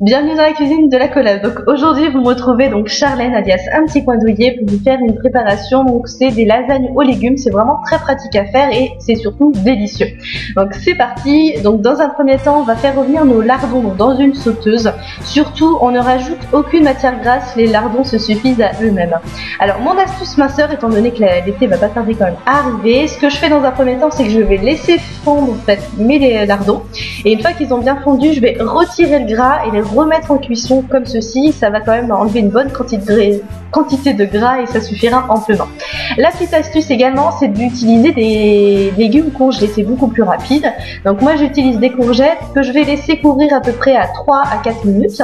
Bienvenue dans la cuisine de la collab. Donc aujourd'hui vous me retrouvez donc Charlène alias un petit coin douillet pour vous faire une préparation. Donc c'est des lasagnes aux légumes, c'est vraiment très pratique à faire et c'est surtout délicieux. Donc c'est parti. Donc dans un premier temps on va faire revenir nos lardons dans une sauteuse. Surtout on ne rajoute aucune matière grasse, les lardons se suffisent à eux-mêmes. Alors mon astuce minceur, étant donné que l'été va pas tarder quand même à arriver, ce que je fais dans un premier temps c'est que je vais laisser fondre en fait mes lardons et une fois qu'ils ont bien fondu je vais retirer le gras et les remettre en cuisson comme ceci. Ça va quand même enlever une bonne quantité de gras et ça suffira amplement. La petite astuce également c'est d'utiliser des légumes congelés, c'est beaucoup plus rapide. Donc moi j'utilise des courgettes que je vais laisser couvrir à peu près à 3 à 4 minutes.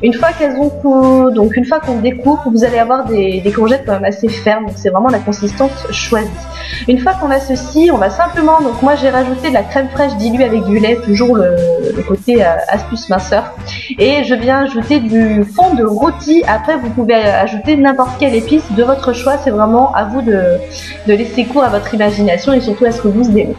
Une fois qu'elles ont donc une fois qu'on découpe, vous allez avoir des courgettes quand même assez fermes, donc c'est vraiment la consistance choisie. Une fois qu'on a ceci, on va simplement, donc moi j'ai rajouté de la crème fraîche diluée avec du lait, toujours le côté astuce minceur. Et je viens ajouter du fond de rôti. Après vous pouvez ajouter n'importe quelle épice de votre choix, c'est vraiment à vous de laisser cours à votre imagination et surtout à ce que vous aimez.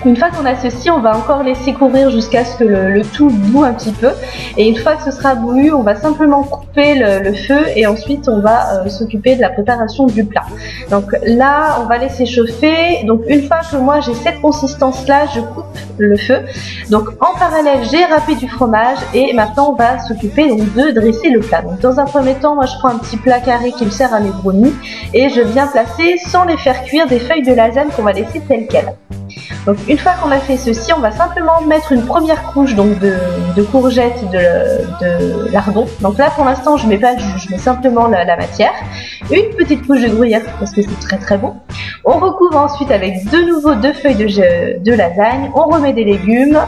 Une fois qu'on a ceci, on va encore laisser courir jusqu'à ce que le tout bout un petit peu. Et une fois que ce sera bouilli, on va simplement couper le feu et ensuite on va s'occuper de la préparation du plat. Donc là, on va laisser chauffer. Donc une fois que moi j'ai cette consistance-là, je coupe le feu. Donc en parallèle, j'ai râpé du fromage et maintenant on va s'occuper donc de dresser le plat. Donc dans un premier temps, moi je prends un petit plat carré qui me sert à mes brownies et je viens placer, sans les faire cuire, des feuilles de lasagne qu'on va laisser telles quelles. Donc une fois qu'on a fait ceci, on va simplement mettre une première couche donc de courgettes, de lardons. Donc là pour l'instant je mets pas de jus, je mets simplement la matière. Une petite couche de gruyère parce que c'est très très bon. On recouvre ensuite avec de nouveau 2 feuilles de lasagne. On remet des légumes,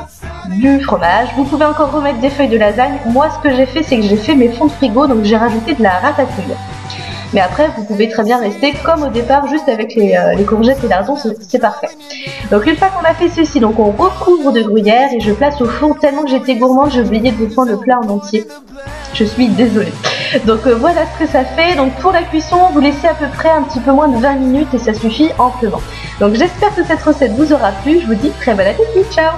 du fromage. Vous pouvez encore remettre des feuilles de lasagne. Moi ce que j'ai fait c'est que j'ai fait mes fonds de frigo, donc j'ai rajouté de la ratatouille. Mais après, vous pouvez très bien rester comme au départ, juste avec les courgettes et lardons, c'est parfait. Donc une fois qu'on a fait ceci, donc on recouvre de gruyère et je place au four. Tellement que j'étais gourmande, j'ai oublié de vous prendre le plat en entier. Je suis désolée. Donc voilà ce que ça fait. Donc pour la cuisson, vous laissez à peu près un petit peu moins de 20 minutes et ça suffit amplement. Donc j'espère que cette recette vous aura plu. Je vous dis très bon appétit, ciao!